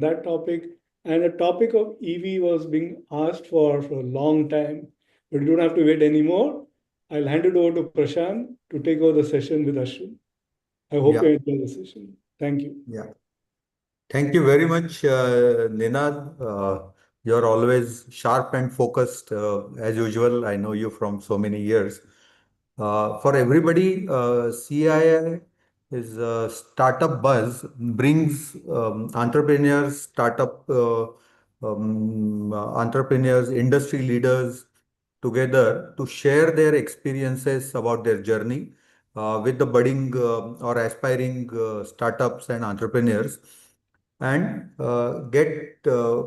that topic. And the topic of EV was being asked for a long time, but you don't have to wait anymore. I'll hand it over to Prashant to take over the session with Ashwin. I hope you Yeah, enjoy the session. Thank you. yeah. Thank you very much, Ninad. You're always sharp and focused, as usual. I know you from so many years. For everybody, CII is startup buzz, brings entrepreneurs, entrepreneurs, industry leaders together to share their experiences about their journey with the budding or aspiring startups and entrepreneurs, and get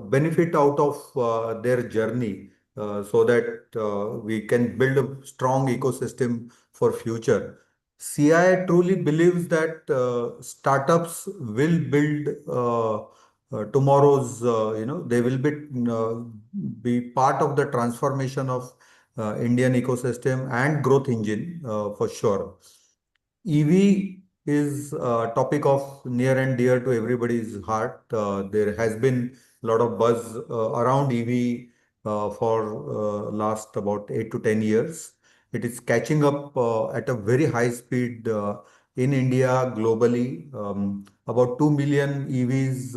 benefit out of their journey, so that we can build a strong ecosystem for future. CI truly believes that startups will build tomorrow's, they will be part of the transformation of Indian ecosystem and growth engine, for sure. EV is a topic of near and dear to everybody's heart. There has been a lot of buzz around EV for last about 8 to 10 years. It is catching up at a very high speed in India, globally. About 2 million EVs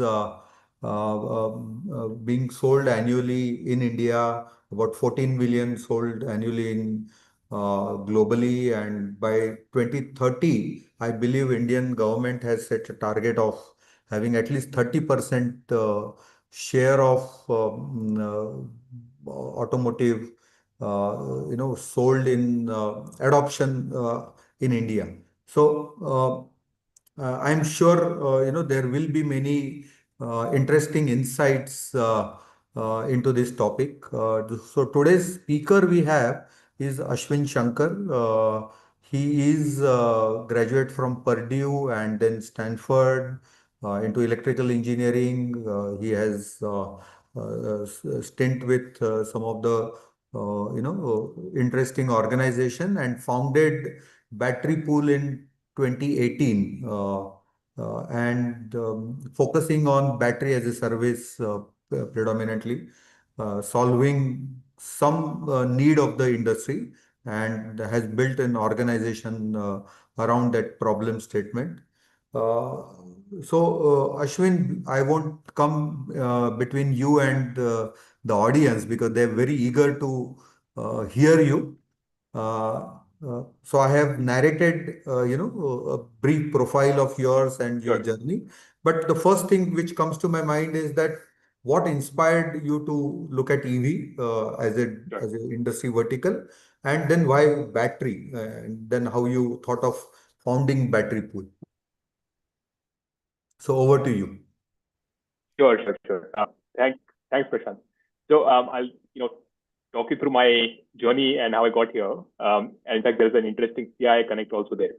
being sold annually in India, about 14 million sold annually in globally, and by 2030, I believe Indian government has set a target of having at least 30% share of automotive, sold in adoption in India. So I'm sure there will be many interesting insights into this topic. So today's speaker we have is Ashwin Shankar. He is graduate from Purdue and then Stanford into electrical engineering. He has stint with some of the interesting organization, and founded Battery Pool in 2018, and focusing on battery as a service, predominantly solving some need of the industry, and has built an organization around that problem statement. Uh, Ashwin, I won't come between you and the audience, because they're very eager to hear you. So I have narrated, a brief profile of yours and your Sure. journey. But the first thing which comes to my mind is that what inspired you to look at EV Sure. as an industry vertical, and then why battery, and then how you thought of founding Battery Pool. So over to you. Sure. Thanks, Prashant. So I'll talk you through my journey and how I got here. And in fact, there's an interesting CII connect also there.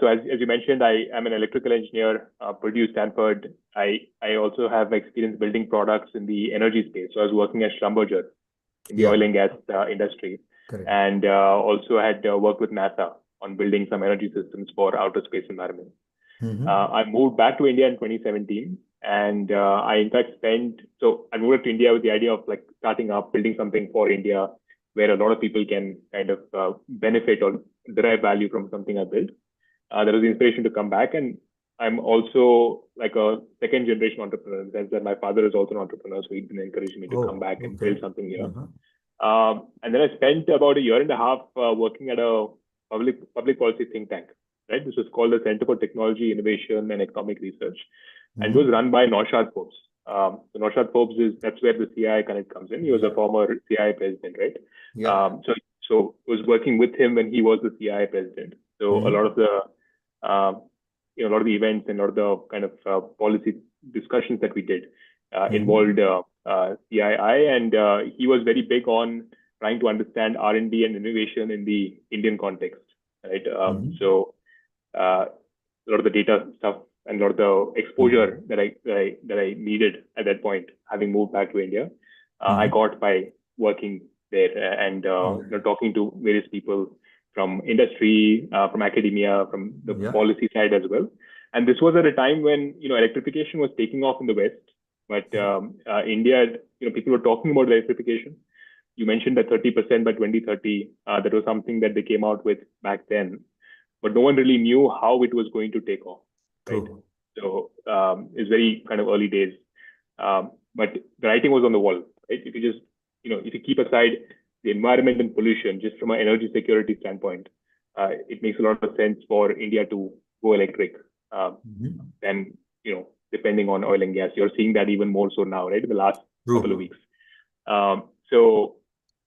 So as you mentioned, I am an electrical engineer, Purdue, Stanford. I also have experience building products in the energy space. So I was working as Schlumberger in the Yeah, oil and gas industry, correct. and also had worked with NASA on building some energy systems for outer space environment. I moved back to India in 2017, and I in fact I moved to India with the idea of like starting up, building something for India, where a lot of people can kind of benefit or derive value from something I built. That was the inspiration to come back, and I'm also like a second generation entrepreneur in the sense that my father is also an entrepreneur, so he's been encouraging me to come Oh, back and build okay. something here. Uh-huh. And then I spent about a year and a half working at a public policy think tank. Right, this was called the Center for Technology Innovation and Economic Research, and it was run by Naushad Forbes. So Naushad Forbes that's where the CII Connect comes in. He was a Yeah, former CII president, right? yeah. So I was working with him when he was the CII president. So a lot of the a lot of the events and a lot of the kind of policy discussions that we did involved CII, and he was very big on trying to understand R&D and innovation in the Indian context, right? So a lot of the data stuff and a lot of the exposure that I needed at that point, having moved back to India, I got by working there and talking to various people from industry, from academia, from the Yeah. policy side as well. And this was at a time when electrification was taking off in the West. But India, people were talking about electrification. You mentioned that 30% by 2030. That was something that they came out with back then, but no one really knew how it was going to take off, right? True. So it's very kind of early days, but the writing was on the wall, right? If you just, if you keep aside the environment and pollution, just from an energy security standpoint, it makes a lot of sense for India to go electric. Then, depending on oil and gas, you're seeing that even more so now, right? In the last couple of True. weeks. So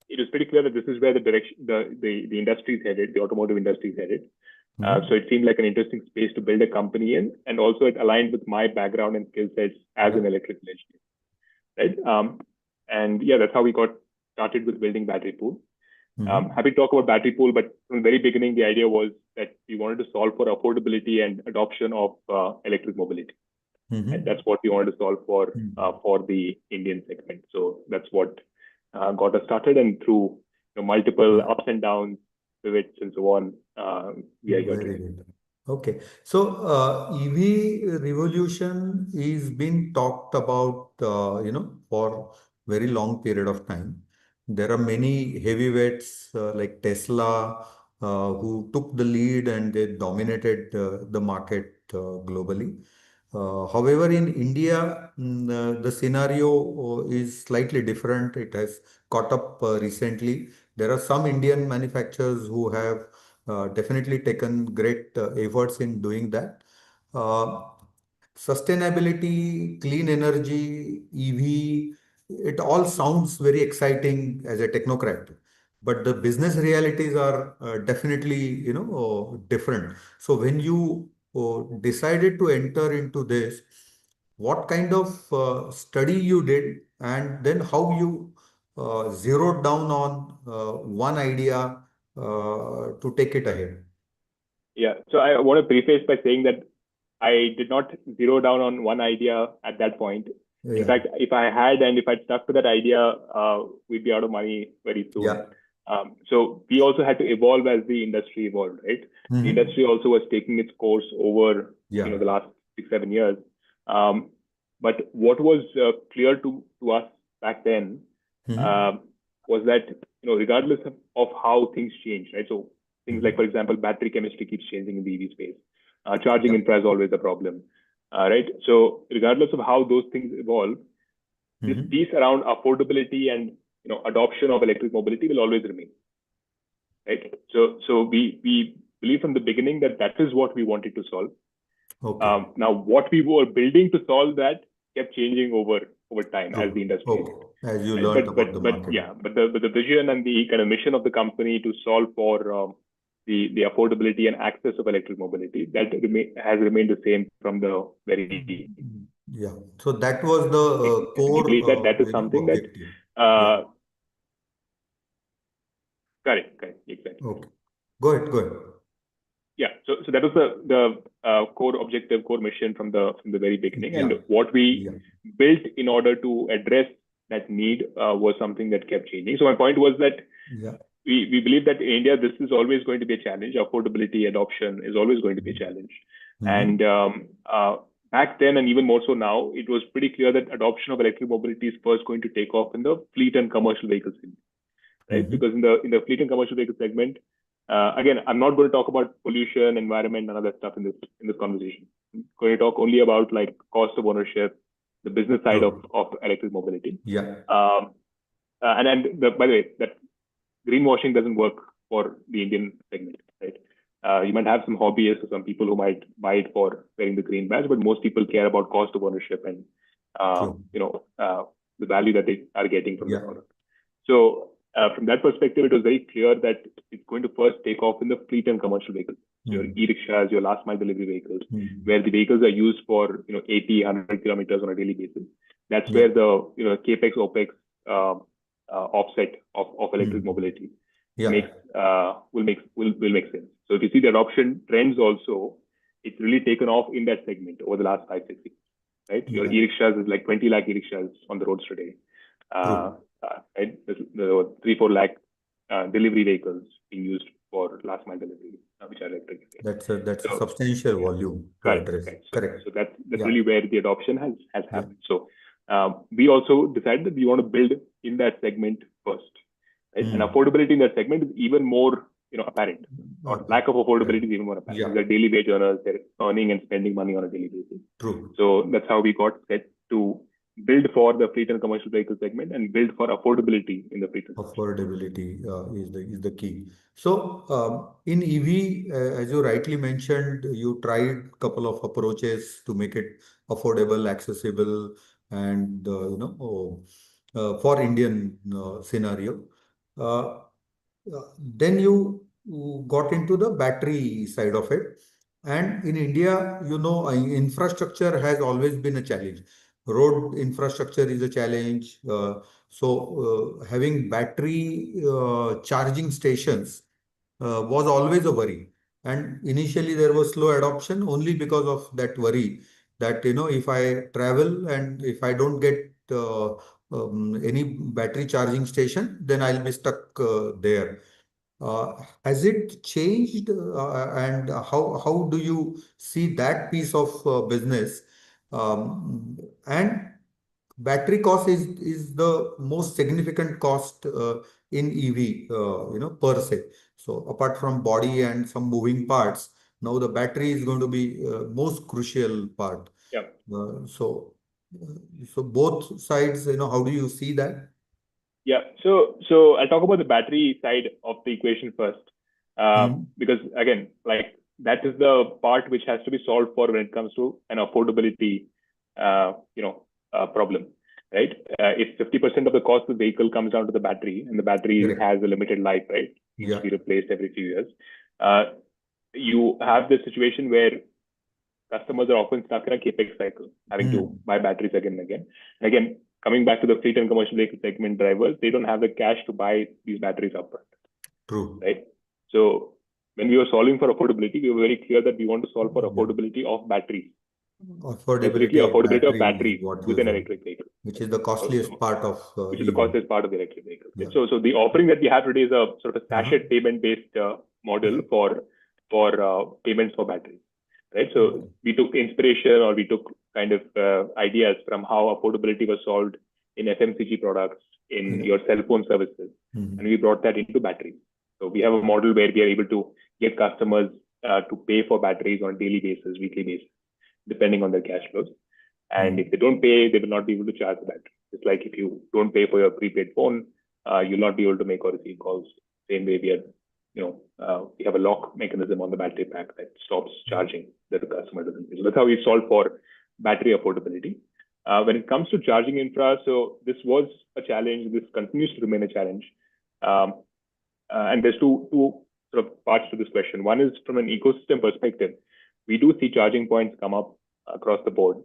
it is pretty clear that this is where the direction, the industry is headed, the automotive industry is headed. So it seemed like an interesting space to build a company in, and also it aligned with my background and skill sets as an electrical engineer, right? And yeah, that's how we got started with building Battery Pool. Happy to talk about Battery Pool, but from the very beginning, the idea was that we wanted to solve for affordability and adoption of electric mobility. And that's what we wanted to solve for the Indian segment. So that's what got us started, and through multiple ups and downs, pivots, and so on, we are here Very today. good. Okay. So EV revolution is being talked about, for very long period of time. There are many heavyweights like Tesla who took the lead and they dominated the market globally. However, in India, the scenario is slightly different. It has caught up recently. There are some Indian manufacturers who have definitely taken great efforts in doing that. Uh, Sustainability, clean energy, EV, it all sounds very exciting as a technocrat, but the business realities are definitely, different. So when you decided to enter into this, what kind of study you did, and then how you zeroed down on one idea to take it ahead? Yeah. So I want to preface by saying that I did not zero down on one idea at that point. In Yeah, fact, if I had and if I'd stuck to that idea, we'd be out of money very soon. yeah. So we also had to evolve as the industry evolved, right? The industry also was taking its course over, Yeah. the last 6-7 years. But what was clear to us back then was that, regardless of how things change, right? So things like, for example, battery chemistry keeps changing in the EV space. Charging Yeah. infra is always a problem, right? So regardless of how those things evolve, this piece around affordability and adoption of electric mobility will always remain, right? So we believe from the beginning that that is what we wanted to solve. Okay. Now, what we were building to solve that kept changing over time as the True. industry did. Okay. As you Right? learned about the But market. yeah, but the vision and the kind of mission of the company to solve for the affordability and access of electric mobility, that has remained the same from the very Yeah. So that was the we believe that core, that is something that objective. Yeah. uh, correct, exactly. Okay. Go ahead. Go ahead. Yeah, so that was the core objective, core mission from the very beginning, Yeah. and what we Yeah. built in order to address that need was something that kept changing. So my point was that Yeah. we believe that in India this is always going to be a challenge. Affordability, adoption is always going to be a challenge, and back then and even more so now, it was pretty clear that adoption of electric mobility is first going to take off in the fleet and commercial vehicle segment, right? Because in the fleet and commercial vehicle segment, again, I'm not going to talk about pollution, environment, and other stuff in this conversation. I'm going to talk only about like cost of ownership, the business side of electric mobility. Yeah. And by the way, that greenwashing doesn't work for the Indian segment, right? You might have some hobbyists or some people who might buy it for wearing the green badge, but most people care about cost of ownership and the value that they are getting from the product. So from that perspective, it was very clear that it's going to first take off in the fleet and commercial vehicles, your e-rickshaws, your last mile delivery vehicles, where the vehicles are used for 80, 100 kilometers on a daily basis. That's where the capex opex offset of electric mobility will make sense. So if you see the adoption trends also, it's really taken off in that segment over the last 5-6 years, right? Your e-rickshaws is like 20 lakh e-rickshaws on the roads today. Right? There were 3-4 lakh delivery vehicles being used for last mile delivery, which are electric. That's a substantial volume to address. Correct. So that's really where the adoption has happened. So we also decided that we want to build in that segment first, right? And affordability in that segment is even more, apparent. Or lack of affordability is even more apparent. These are daily wage earners; they're earning and spending money on a daily basis. True. So that's how we got set to build for the fleet and commercial vehicle segment and build for affordability in the fleet and Affordability is the key. So in EV, as you rightly mentioned, you tried couple of approaches to make it affordable, accessible, and for Indian scenario. Uh, then you got into the battery side of it. And in India, infrastructure has always been a challenge. Road infrastructure is a challenge. So having battery charging stations was always a worry. And initially there was slow adoption only because of that worry that, if I travel and if I don't get any battery charging station, then I'll be stuck there. Has it changed, and how do you see that piece of business? And battery cost is the most significant cost in EV, per se. So apart from body and some moving parts, now the battery is going to be most crucial part. Yeah. So both sides, how do you see that? Yeah. So I'll talk about the battery side of the equation first, because again, like that is the part which has to be solved for when it comes to an affordability, problem, right? If 50% of the cost of the vehicle comes down to the battery, and the battery Correct. has a limited life, right? Needs to Yeah. be replaced every few years. You have this situation where customers are often stuck in a capex cycle, having to buy batteries again and again. And again, coming back to the fleet and commercial vehicle segment drivers, they don't have the cash to buy these batteries upfront. True. Right. So when we were solving for affordability, we were very clear that we want to solve for affordability of batteries. Affordability of batteries what with an said, electric vehicle, which is the costliest part of which is the EV. costliest part of the electric vehicle. Yeah. So the offering that we have today is a sort of a sachet payment based model for payments for batteries. Right. So we took inspiration, or we took kind of ideas from how affordability was solved in FMCG products, in your cell phone services, and we brought that into batteries. So we have a model where we are able to get customers to pay for batteries on a daily basis, weekly basis, depending on their cash flows. And if they don't pay, they will not be able to charge the battery. It's like if you don't pay for your prepaid phone, you'll not be able to make or receive calls. Same way we are, we have a lock mechanism on the battery pack that stops charging that the customer doesn't pay. So that's how we solve for battery affordability. When it comes to charging infra, so this was a challenge. This continues to remain a challenge. And there's two sort of parts to this question. One is from an ecosystem perspective. We do see charging points come up across the board.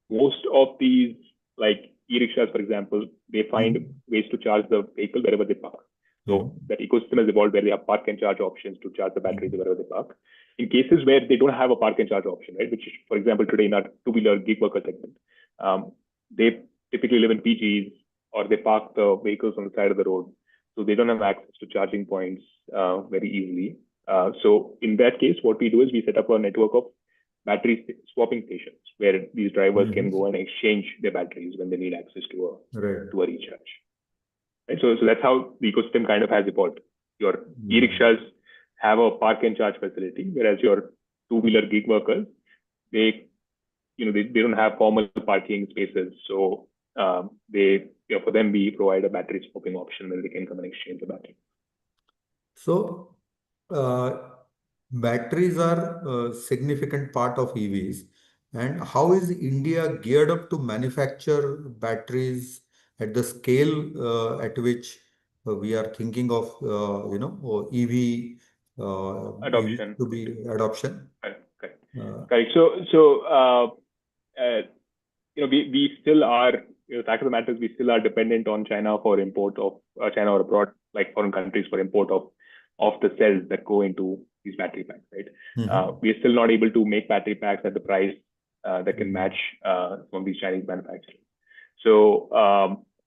Most of these, like e-rickshaws, for example, they find ways to charge the vehicle wherever they park. So that ecosystem has evolved where they have park and charge options to charge the batteries wherever they park. In cases where they don't have a park and charge option, right, which is, for example, today in our two-wheeler gig worker segment, they typically live in PGs, or they park the vehicles on the side of the road. So they don't have access to charging points very easily. So in that case, what we do is we set up a network of battery swapping stations where these drivers can go and exchange their batteries when they need access to a recharge. Right? So that's how the ecosystem kind of has evolved. Your e-rickshaws have a park and charge facility, whereas your two-wheeler gig workers, they don't have formal parking spaces. So for them, we provide a battery swapping option where they can come and exchange the battery. So batteries are a significant part of EVs. And how is India geared up to manufacture batteries at the scale at which we are thinking of, EV adoption. to be adoption? Correct. So we still are, the fact of the matter is we still are dependent on China for import of China or abroad, like foreign countries, for import of the cells that go into these battery packs, right? We are still not able to make battery packs at the price that can match some of these Chinese manufacturers. So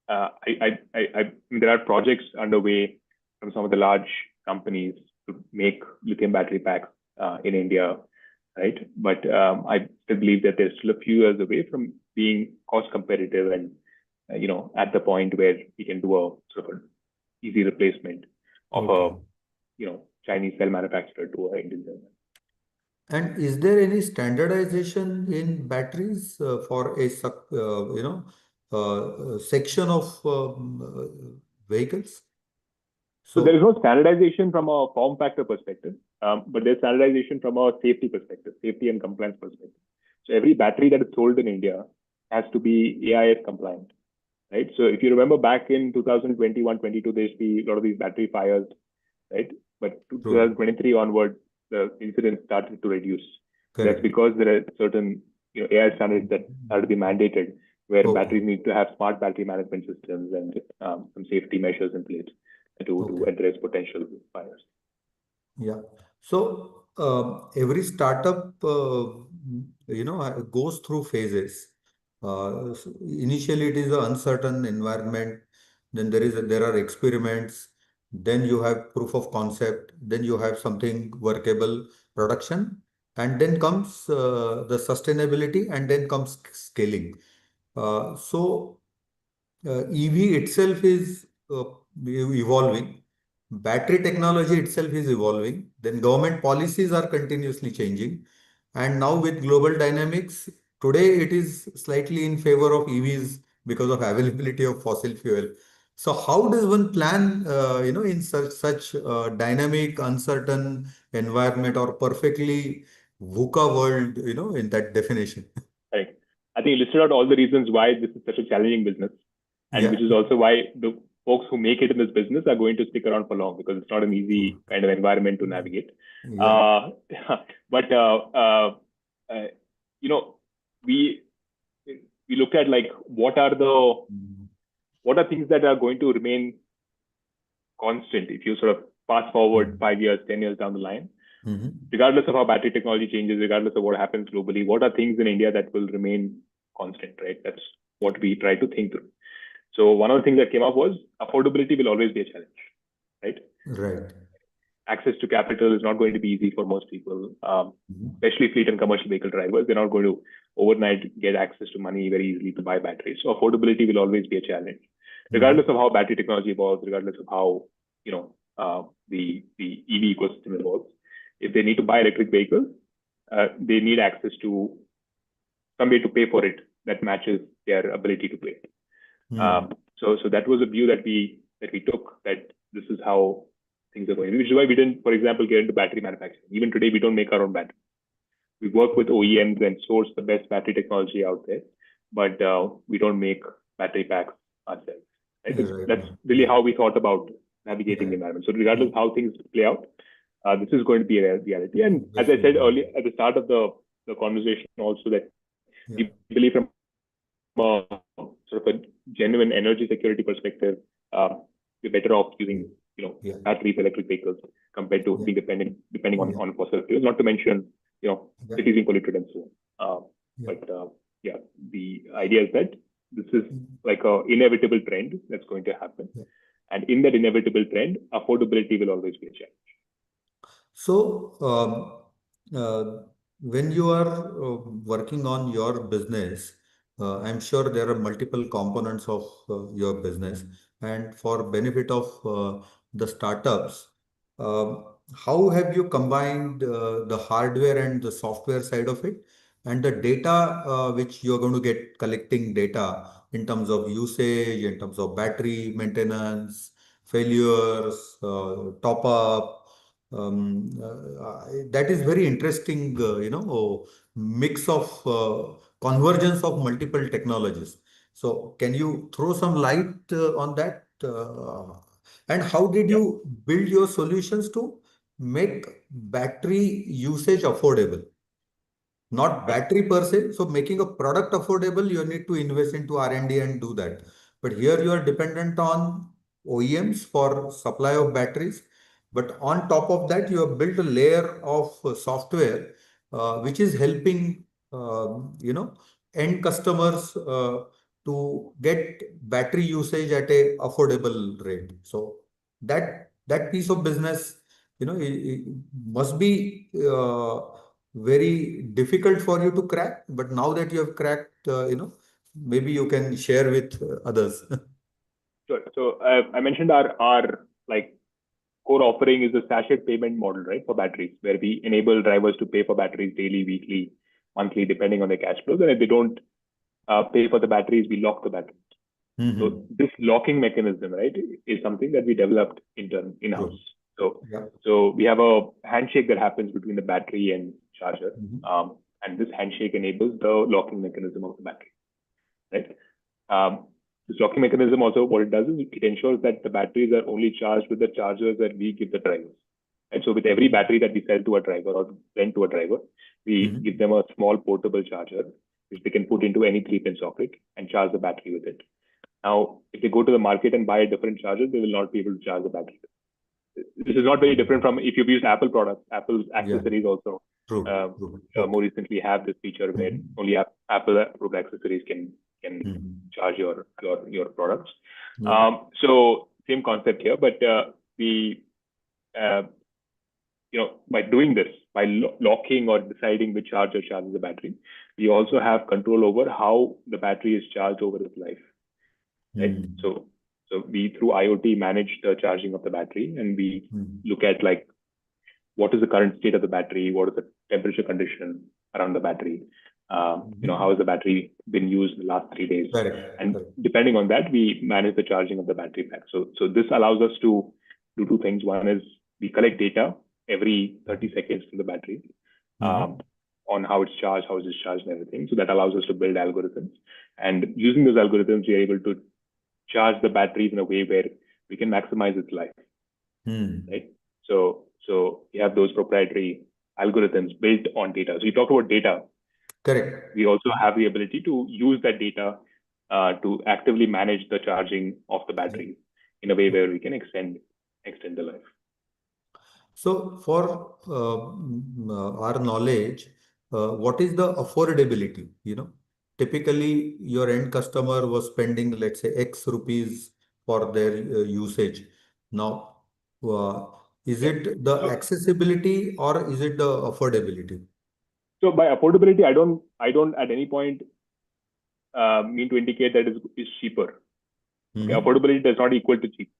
there are projects underway from some of the large companies to make lithium battery packs in India. right? But I still believe that they're still a few years away from being cost competitive and at the point where we can do a sort of an easy replacement of Okay. a Chinese cell manufacturer to a Indian cell manufacturer. And is there any standardization in batteries for a section of vehicles? So there is So, no standardization from a form factor perspective, but there's standardization from a safety perspective, safety and compliance perspective. So every battery that is sold in India has to be AIS compliant, right? So if you remember back in 2021, 22, there used to be a lot of these battery fires, right? But true. 2023 onward, the incidents started to reduce. That's Correct. because there are certain AI standards that have to be mandated, where Okay. batteries need to have smart battery management systems and some safety measures in place to Okay. address potential fires. Yeah. So every startup, goes through phases. Initially, it is an uncertain environment. Then there are experiments. Then you have proof of concept. Then you have something workable production, and then comes the sustainability, and then comes scaling. EV itself is evolving. Battery technology itself is evolving. Then government policies are continuously changing. And now with global dynamics, today it is slightly in favor of EVs because of availability of fossil fuel. So how does one plan, in such dynamic, uncertain environment or perfectly VUCA world, in that definition? Right. I think you listed out all the reasons why this is such a challenging business, and which Yeah, is also why the folks who make it in this business are going to stick around for long because it's not an true. easy kind of environment to navigate. Yeah. Uh, but uh, you know, we we looked at like what are things that are going to remain constant if you sort of fast forward Mm. 5 years, 10 years down the line, Mhm. regardless of how battery technology changes, regardless of what happens globally. What are things in India that will remain constant, right? That's what we try to think through. So one of the things that came up was affordability will always be a challenge, right? Right. Access to capital is not going to be easy for most people, Mhm. especially fleet and commercial vehicle drivers. They're not going to overnight get access to money very easily to buy batteries. So affordability will always be a challenge, regardless Mhm. of how battery technology evolves, regardless of how the EV ecosystem evolves. If they need to buy electric vehicles, they need access to some way to pay for it that matches their ability to pay. Mhm. So that was a view that we took, that this is how things are going, which is why we didn't, for example, get into battery manufacturing. Even today, we don't make our own battery. We work with OEMs and source the best battery technology out there, but we don't make battery packs ourselves. Right? Right. That's No. really Yeah. how we thought about navigating the Yeah. environment. So regardless Yeah. of how things play out, this is going to be a reality. And as I said Definitely. earlier at the start of the conversation, also that Yeah. we believe from a sort of a genuine energy security perspective, we're better off using Yeah. batteries, electric vehicles compared to Yeah. being depending Yeah. on fossil fuels. Not to mention Yeah. cities being polluted and so on. Yeah. But yeah, the idea is that this is like a inevitable trend that's going to happen, Yeah. and in that inevitable trend, affordability will always be a challenge. So, when you are working on your business, I'm sure there are multiple components of your business, and for benefit of the startups, um, how have you combined the hardware and the software side of it, and the data which you're going to get collecting data in terms of usage, in terms of battery maintenance, failures, top up. That is very interesting, mix of convergence of multiple technologies. So, can you throw some light on that? And how did Yeah, you build your solutions to make battery usage affordable? Not right. battery per se. So making a product affordable, you need to invest into R&D and do that. But here you are dependent on OEMs for supply of batteries. But on top of that, you have built a layer of software which is helping end customers to get battery usage at a affordable rate. So that piece of business, it must be very difficult for you to crack, but now that you have cracked, maybe you can share with others. Sure. So I mentioned our like core offering is a sachet payment model, right, for batteries, where we enable drivers to pay for batteries daily, weekly, monthly, depending on their cash flows. And if they don't pay for the batteries, we lock the batteries. So this locking mechanism, right, is something that we developed in-house. True. So we have a handshake that happens between the battery and charger, Mhm. and this handshake enables the locking mechanism of the battery, right? This locking mechanism also, what it does is it ensures that the batteries are only charged with the chargers that we give the drivers. And so with every battery that we sell to a driver or rent to a driver, we give them a small portable charger, which they can put into any 3-pin socket and charge the battery with it. Now, if they go to the market and buy a different charger, they will not be able to charge the battery. This is not very different from if you've used Apple products. Apple's accessories also True. Okay. more recently have this feature where only Apple approved accessories can charge your products. So same concept here, but we by doing this, by locking or deciding which charger charges the battery, we also have control over how the battery is charged over its life, right? So we through IoT manage the charging of the battery, and we look at like what is the current state of the battery, what is the temperature condition around the battery, how has the battery been used in the last 3 days, and depending on that, we manage the charging of the battery pack. So this allows us to do two things. One is we collect data every 30 seconds from the battery on how it's charged, how it's discharged, and everything. So that allows us to build algorithms, and using those algorithms, we are able to charge the batteries in a way where we can maximize its life, right? So we have those proprietary algorithms built on data. So you talked about data. Correct. We also have the ability to use that data to actively manage the charging of the battery in a way where we can extend the life. So for our knowledge, what is the affordability? Typically your end customer was spending, let's say, X rupees for their usage. Now, is it the accessibility or is it the affordability? So by affordability, I don't at any point mean to indicate that it's cheaper. Okay, affordability does not equal to cheap.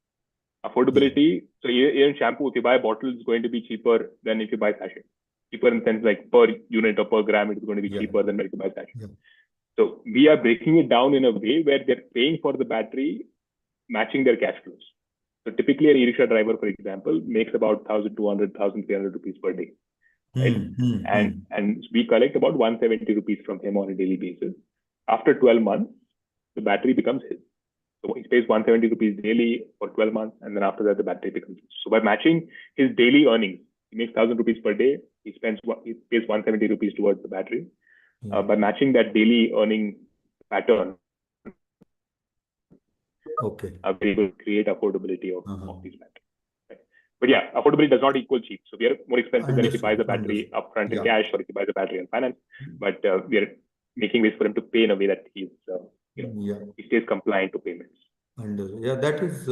Affordability, so even shampoo, if you buy a bottle, it's going to be cheaper than if you buy sachet. Cheaper in the sense like per unit or per gram, it's going to be cheaper than if you buy sachet. So we are breaking it down in a way where they're paying for the battery, matching their cash flows. So typically, an e-rickshaw driver, for example, makes about 1,200, 1,300 rupees per day, right? And we collect about 170 rupees from him on a daily basis. After 12 months, the battery becomes his. So he pays 170 rupees daily for 12 months, and then after that, the battery becomes his. So by matching his daily earnings, he makes 1,000 rupees per day. He pays 170 rupees towards the battery. By matching that daily earning pattern, we're able to create affordability of these batteries. Right? But yeah, affordability does not equal cheap. So we are more expensive than if you buy the battery upfront in cash or if you buy the battery in finance. But we are making ways for him to pay in a way that he stays compliant to payments. Yeah, that is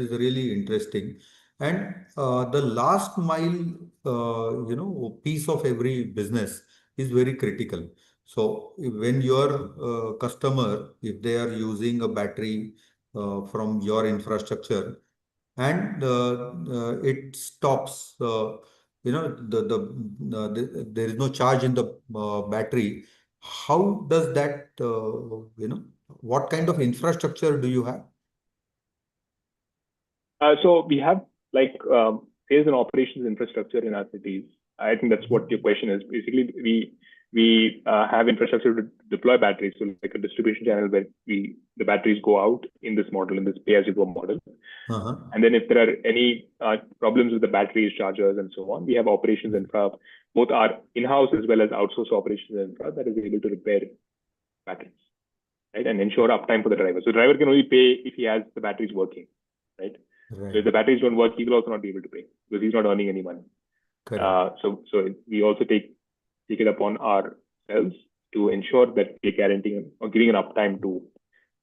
really interesting. And the last mile, piece of every business is very critical. So when your customer, if they are using a battery from your infrastructure and it stops, there is no charge in the battery. How does that, what kind of infrastructure do you have? So we have like sales and operations infrastructure in our cities. I think that's what your question is. Basically, we have infrastructure to deploy batteries, so like a distribution channel where the batteries go out in this model, in this pay-as-you-go model. And then if there are any problems with the batteries, chargers, and so on, we have operations infra, both our in-house as well as outsourced operations infra that is able to repair batteries, right, and ensure uptime for the driver. So the driver can only pay if he has the batteries working, right? So if the batteries don't work, he will also not be able to pay because he's not earning any money. So we also take it upon ourselves to ensure that we're guaranteeing or giving an uptime to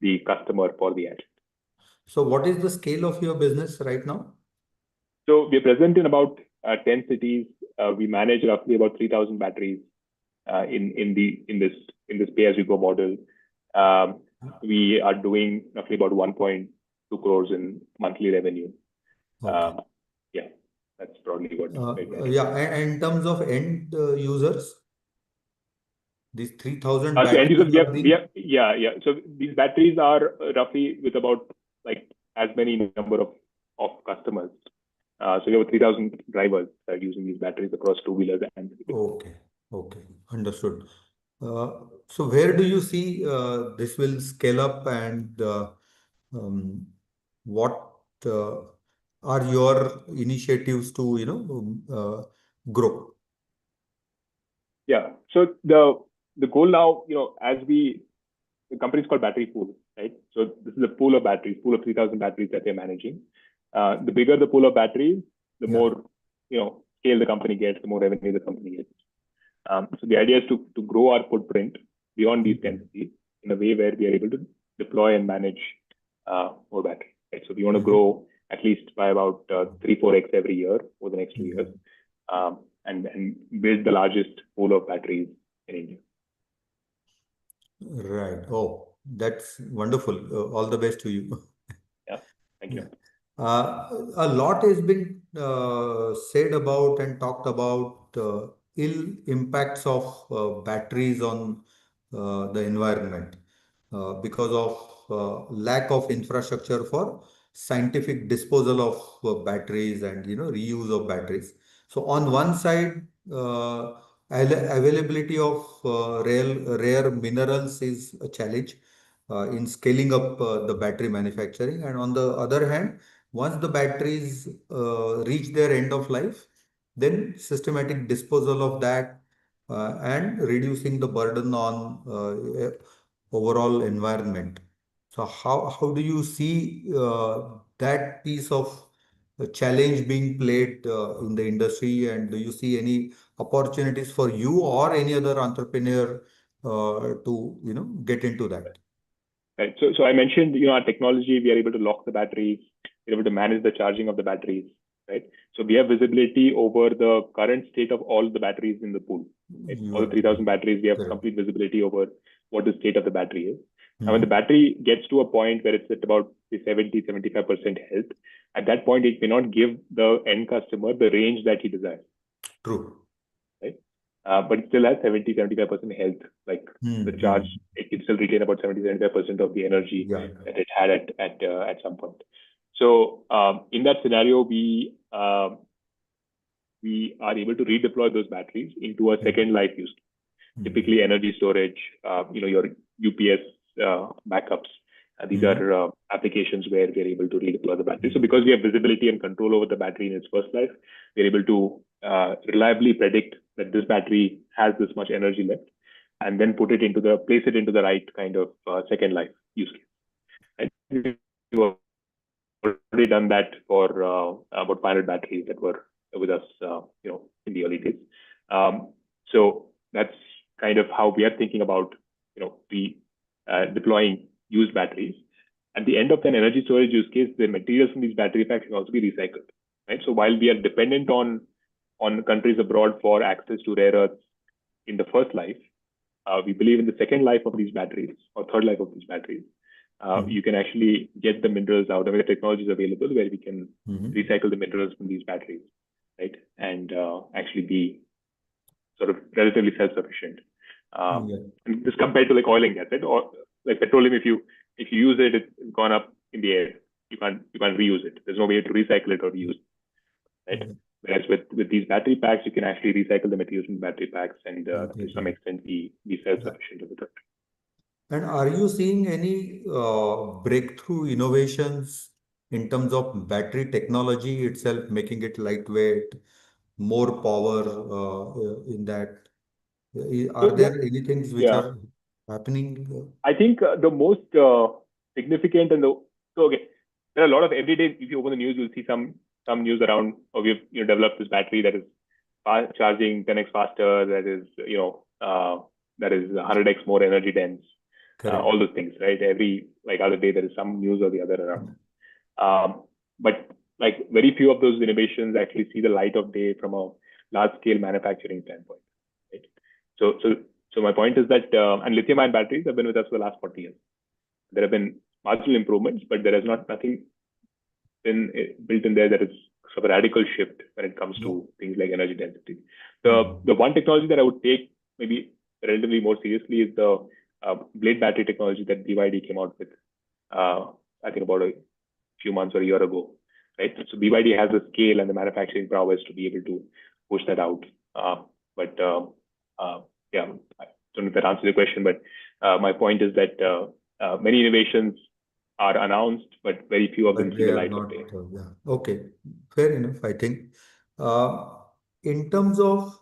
the customer for the ad. So what is the scale of your business right now? So we're present in about 10 cities. We manage roughly about 3,000 batteries in this pay-as-you-go model. We are doing roughly about 1.2 crores in monthly revenue. Okay. Yeah, that's probably what. Yeah, and in terms of end users, these 3,000 So end users, batteries are being. yeah. So these batteries are roughly with about like as many number of customers. So we have 3,000 drivers that are using these batteries across two-wheelers and. Okay, okay, understood. So where do you see this will scale up, and um, what are your initiatives to, grow? Yeah. So the goal now, as the company is called Battery Pool, right? So this is a pool of batteries, pool of 3,000 batteries that they're managing. The bigger the pool of batteries, the Yeah. more scale the company gets, the more revenue the company gets. So the idea is to grow our footprint beyond these 10 cities in a way where we are able to deploy and manage more batteries. Right? So we want to grow at least by about 3-4x every year over the next 2 years, and build the largest pool of batteries in India. Right. Oh, that's wonderful. All the best to you. Yeah. Thank you. A lot has been said about and talked about ill impacts of batteries on the environment because of lack of infrastructure for scientific disposal of batteries and reuse of batteries. So on one side, availability of rare minerals is a challenge in scaling up the battery manufacturing, and on the other hand, once the batteries reach their end of life, then systematic disposal of that and reducing the burden on overall environment. So how do you see that piece of challenge being played in the industry, and do you see any opportunities for you or any other entrepreneur to get into that? Right. So I mentioned, our technology, we are able to lock the batteries, we're able to manage the charging of the batteries, right? So we have visibility over the current state of all the batteries in the pool. Right? You All the are 3,000 batteries, we have correct. complete visibility over what the state of the battery is. And when the battery gets to a point where it's at about 70-75% health, at that point, it may not give the end customer the range that he desires. True. Right? But it still has 70-75% health. Like the charge, it can still retain about 70-75% of the energy Yeah. that it had at some point. So in that scenario, we are able to redeploy those batteries into a second life use. Typically, energy storage, your UPS backups. These are applications where we're able to redeploy the battery. So because we have visibility and control over the battery in its first life, we're able to reliably predict that this battery has this much energy left, and then place it into the right kind of second life use case. And we've already done that for about 500 batteries that were with us, in the early days. So that's kind of how we are thinking about, deploying used batteries. At the end of an energy storage use case, the materials from these battery packs can also be recycled, right? So while we are dependent on countries abroad for access to rare earths in the first life, we believe in the second life of these batteries or third life of these batteries. You can actually get the minerals out. I mean, the technology is available where we can recycle the minerals from these batteries, right? And actually be sort of relatively self-sufficient. And this compared to like oil and gas, right? Or like petroleum, if you use it, it's gone up in the air. You can't reuse it. There's no way to recycle it or reuse it, right? Whereas with these battery packs, you can actually recycle the materials in the battery packs and to some extent be self-sufficient with it. And are you seeing any breakthrough innovations in terms of battery technology itself, making it lightweight, more power in that? Are there any things which Yeah, are happening? I think the most significant there are a lot of everyday. If you open the news, you'll see some news around. Oh, we've developed this battery that is charging 10x faster. That is 100x more energy dense. Correct. All those things, right? Every other day there is some news or the other around. But like very few of those innovations actually see the light of day from a large scale manufacturing standpoint. Right? So, so, so my point is that, and lithium ion batteries have been with us for the last 40 years. There have been marginal improvements, but there has nothing been built in there that is sort of a radical shift when it comes to things like energy density. The one technology that I would take maybe relatively more seriously is the blade battery technology that BYD came out with. I think about a few months or a year ago, right? So BYD has the scale and the manufacturing prowess to be able to push that out. Yeah, I don't know if that answers your question, but my point is that many innovations are announced, but very few of them But see they the are light of not, day. yeah. Okay, fair enough, I think. Uh, in terms of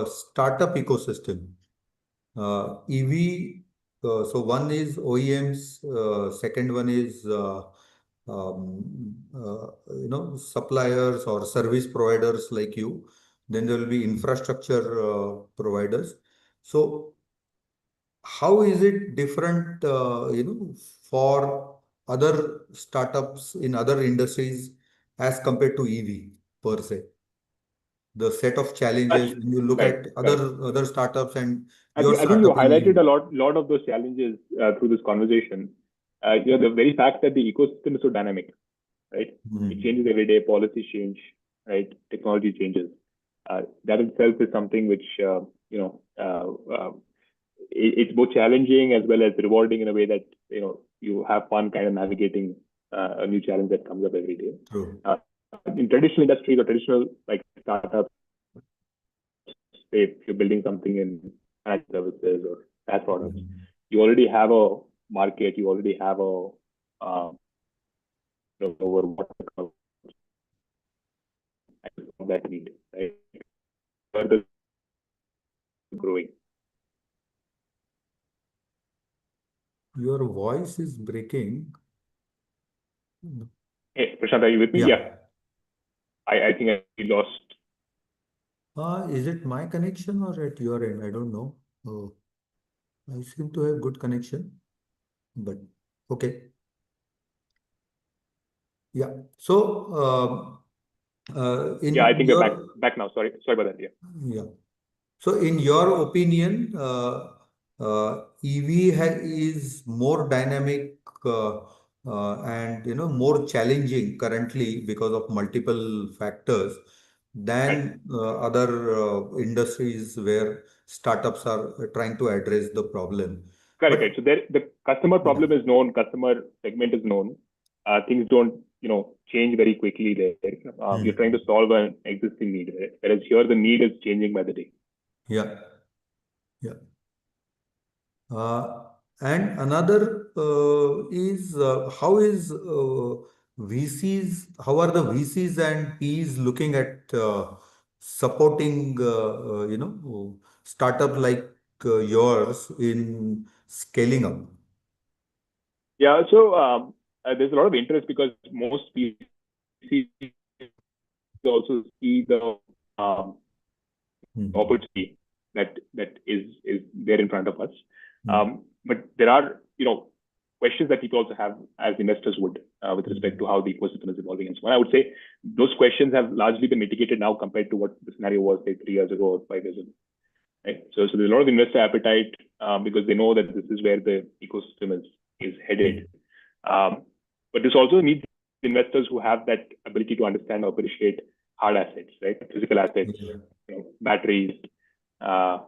startup ecosystem, EV, so one is OEMs, second one is suppliers or service providers like you. Then there will be infrastructure providers. So how is it different, for other startups in other industries as compared to EV per se? The set of challenges when you look Right, at right. other startups and I your think you startup in highlighted a EV. lot of those challenges through this conversation. The very fact that the ecosystem is so dynamic, right? It Mhm. changes every day. Policies change, right? Technology changes. That itself is something which it's both challenging as well as rewarding in a way that you have fun kind of navigating a new challenge that comes up every day. True. In traditional industries or traditional like startups, say if you're building something in financial services or SaaS products, Mhm. you already have a market, you already have a over what that need, right? Further growing. Your voice is breaking. Hey, Prashant, are you with me? Yeah. Yeah, I think I lost. Is it my connection or at your end? I don't know. I seem to have good connection, but okay. Yeah. So, Yeah, I in think we're back your, back now. Sorry about that. Yeah. yeah. So, in your opinion, EV is more dynamic and more challenging currently because of multiple factors Right. than other industries where startups are trying to address the problem. Correct. Right. But So there, the customer yeah. problem is known, customer segment is known. Things don't, change very quickly there. You're trying to Hmm. solve an existing need, right? Whereas here the need is changing by the day. Yeah. Yeah. Uh, and another is how is VCs, how are the VCs and Ps looking at supporting, startup like yours in scaling up? Yeah. So there's a lot of interest because most VCs also see the um, Mhm. opportunity that is there in front of us. Mhm. But there are questions that people also have as investors would with respect to Mhm. how the ecosystem is evolving and so on. I would say those questions have largely been mitigated now compared to what the scenario was say 3 years ago or 5 years ago. Right? So there's a lot of investor appetite because they know that this is where the ecosystem is headed. Um, but this also needs investors who have that ability to understand or appreciate hard assets, right? Physical assets, Yeah. batteries. Uh,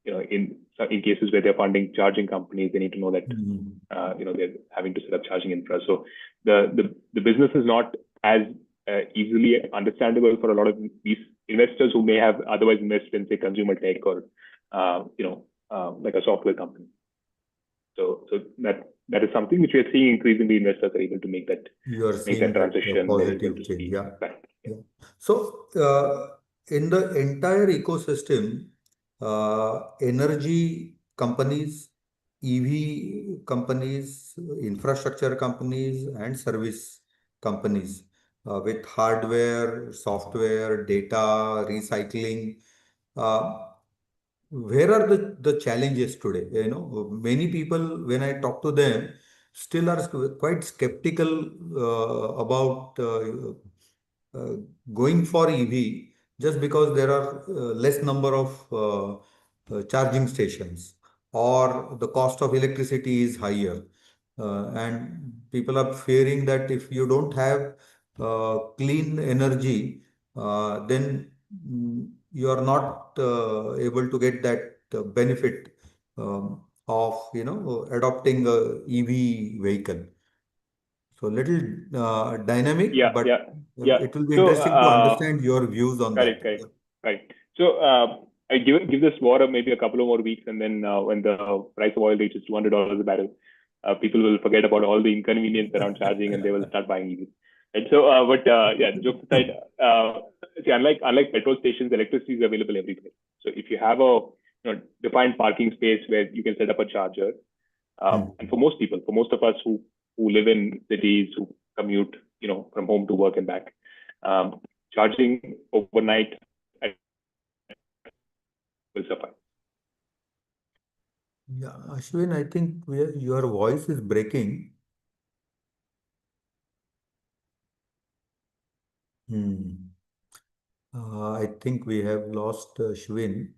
in cases where they're funding charging companies, they need to know that Mhm. they're having to set up charging infra. So the business is not as easily understandable for a lot of these investors who may have otherwise invested in say consumer tech or like a software company. So that is something which we are seeing increasingly investors are able to You are make that seeing that transition. They're able positive to change. see Yeah. that. Yeah. So, in the entire ecosystem, energy companies, EV companies, infrastructure companies, and service companies with hardware, software, data, recycling. Uh, where are the challenges today? Many people, when I talk to them, still are quite skeptical about uh, going for EV just because there are less number of charging stations or the cost of electricity is higher. And people are fearing that if you don't have clean energy, then you are not able to get that benefit of adopting a EV vehicle. So little dynamic, Yeah, but yeah, yeah. it will be So, interesting to understand your views on that. correct, correct, right. So, I give this war maybe a couple of more weeks, and then when the price of oil reaches $200 a barrel, people will forget about all the inconvenience around charging, and they will start buying EVs. And so, yeah, jokes aside, see, unlike petrol stations, electricity is available everywhere. So, if you have a defined parking space where you can set up a charger, and for most people, for most of us who live in cities, who commute, from home to work and back, charging overnight will suffice. Yeah, Ashwin, I think your voice is breaking. Hmm. I think we have lost Ashwin.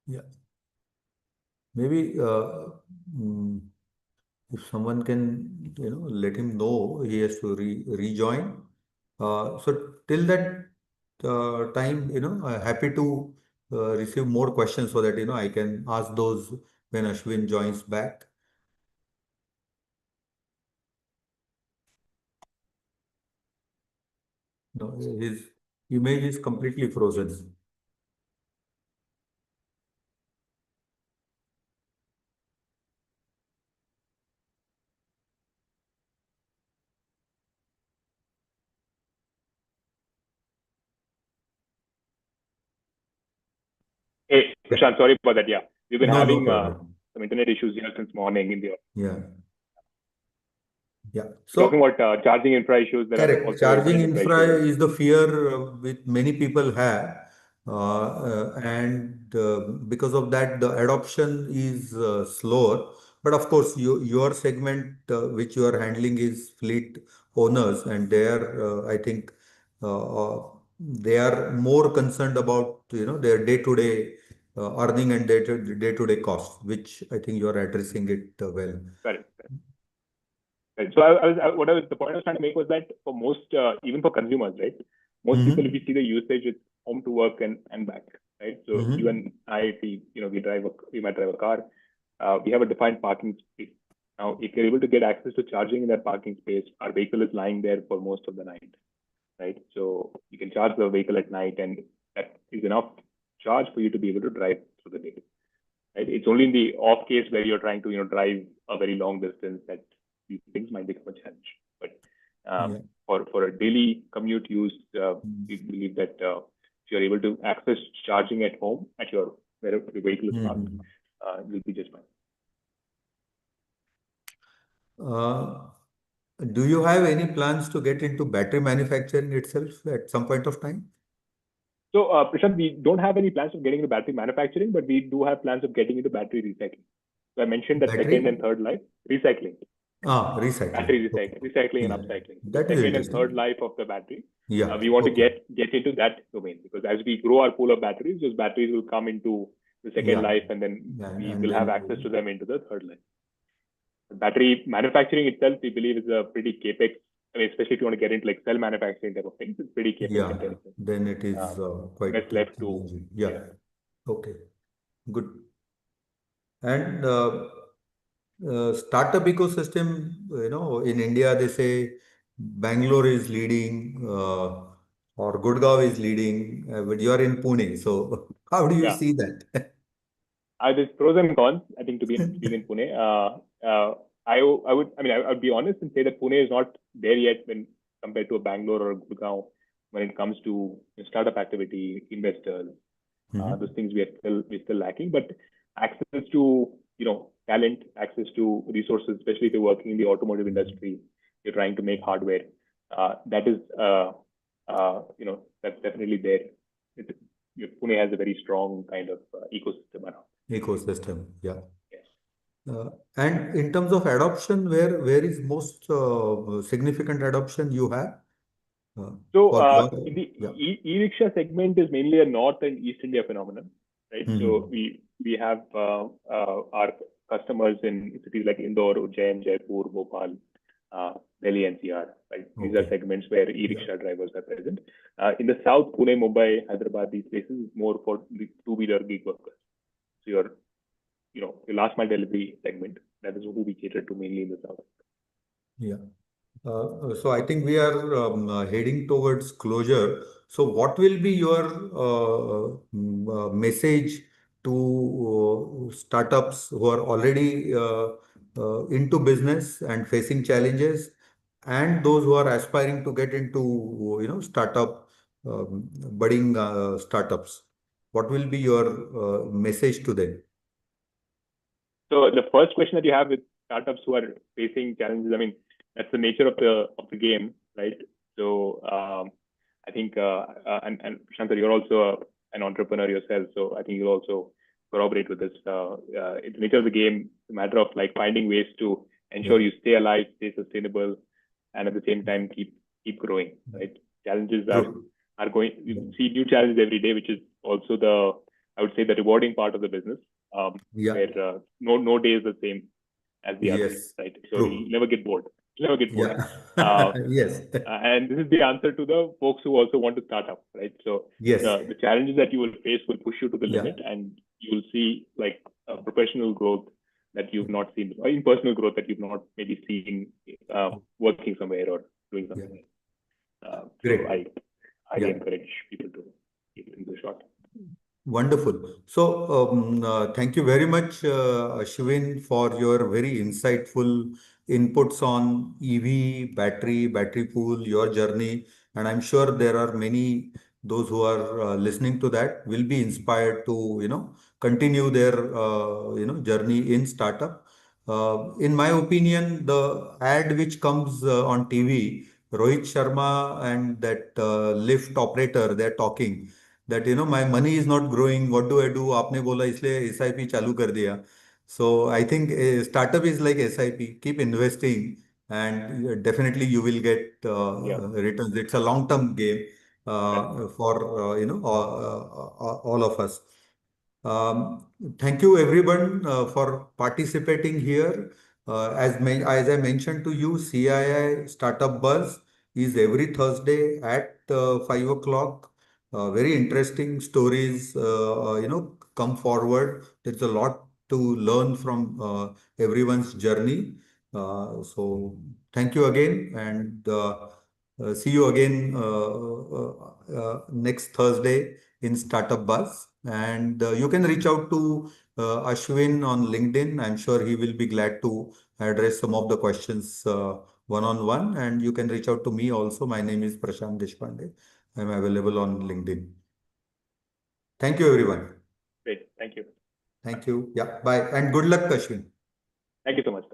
Yeah, maybe mm, if someone can, let him know he has to rejoin. So till that time, happy to receive more questions so that, I can ask those when Ashwin joins back. No, his image is completely frozen. Hey, Yeah. Prashant, sorry about that. Yeah, we've been No, no having problem. some internet issues here since morning in the Yeah. Yeah. talking So, about charging infra issues. There are correct. also Charging internet infra infra issues. is the fear which many people have. And because of that, the adoption is slower. But of course, your segment, which you are handling, is fleet owners, and I think, they are more concerned about their day-to-day earning and day-to-day cost, which I think you are addressing it well. Correct. Right. So the point I was trying to make was that for most, even for consumers, right? Most people, if you Mm-hmm. see the usage, it's home to work and back, right? So you Mm-hmm. and I, we might drive a car. We have a defined parking space. Now, if you're able to get access to charging in that parking space, our vehicle is lying there for most of the night, right? So you can charge the vehicle at night, and that is enough charge for you to be able to drive through the day. Right? It's only in the off case where you're trying to drive a very long distance that these things might become a challenge. But Yeah. for a daily commute use, we believe that if you're able to access charging at home at your wherever your vehicle is parked, Mm-hmm. you'll be just fine. Uh, do you have any plans to get into battery manufacturing itself at some point of time? So, Prashant, we don't have any plans of getting into battery manufacturing, but we do have plans of getting into battery recycling. So I mentioned that second and Battery? third life recycling. Recycling. Battery Okay. recycling and Yeah, upcycling. So the that is second and third interesting. life of the battery, Yeah. we want to Okay. get into that domain, because as we grow our pool of batteries, those batteries will come into the second Yeah. life, and then Yeah. we And will have access to then, them into the third life. Battery manufacturing itself, we believe, is a pretty capex. I mean, especially if you want to get into like cell manufacturing type of things, it's pretty capex yeah, intensive. then it is quite Best left to, challenging. Yeah. yeah. Okay. Good. And startup ecosystem, in India, they say Bangalore is leading, or Gurgaon is leading, but you are in Pune. So how do you Yeah. see that? There's pros and cons, I think, to being in Pune. I would be honest and say that Pune is not there yet when compared to a Bangalore or a Gurgaon when it comes to startup activity, investors, those Mhm. things we're still lacking. But access to talent, access to resources, especially if you're working in the automotive industry, you're trying to make hardware. That is that's definitely there. Pune has a very strong kind of ecosystem around. Ecosystem. Yeah. Yes. And in terms of adoption, where is most significant adoption you have So for your, the yeah. e-rickshaw segment is mainly a North and East India phenomenon, right? So Mhm. we have our customers in cities like Indore, Ujjain, Jaipur, Bhopal, Delhi NCR, right? These are Okay. segments where Yeah. e-rickshaw drivers are present. In the South, Pune, Mumbai, Hyderabad, these places is more for the two-wheeler gig workers. So your last mile delivery segment, that is who we cater to mainly in the South. Yeah. So I think we are heading towards closure. So what will be your message to startups who are already into business and facing challenges, and those who are aspiring to get into, startup, budding startups? What will be your message to them? So the first question that you have with startups who are facing challenges, I mean, that's the nature of the game, right? So I think, and Shanta, you're also an entrepreneur yourself, so I think you'll also corroborate with this. It's the nature of the game, it's a matter of like finding ways to ensure Yeah. you stay alive, stay sustainable, and at the same time keep growing, right? Challenges True. are going. Yeah. You see new challenges every day, which is also I would say the rewarding part of the business. Yeah. Where no day is the same as the other, Yes. right? So True. you'll never get bored. You'll never get bored. Yeah. Uh, Yes. and this is the answer to the folks who also want to start up, right? So Yes. the challenges that you will face will push you to the Yeah. limit, and you will see like professional growth that you've not seen, or in personal growth that you've not maybe seen working somewhere or doing Yeah. something. So I Great. highly Yeah. encourage people to keep it in the short. Wonderful. So, thank you very much, Ashwin, for your very insightful inputs on EV, battery pool, your journey. And I'm sure there are many, those who are listening to that will be inspired to, continue their, journey in startup. In my opinion, the ad which comes on TV, Rohit Sharma and that lift operator, they're talking that my money is not growing, what do I do? आपने बोला इसलिए SIP चालू कर दिया. So I think a startup is like SIP. Keep investing, and definitely you will get Yeah, returns. It's a long-term game correct. for all of us. Thank you everyone for participating here. As I mentioned to you, CII Startup Buzz is every Thursday at 5 o'clock. Very interesting stories, come forward. There's a lot to learn from everyone's journey. So thank you again, and see you again next Thursday in Startup Buzz. And you can reach out to Ashwin on LinkedIn. I'm sure he will be glad to address some of the questions one-on-one. And you can reach out to me also. My name is Prashant Deshpande. I'm available on LinkedIn. Thank you, everyone. Great. Thank you. Thank you. Yeah, bye. And good luck, Ashwin. Thank you so much.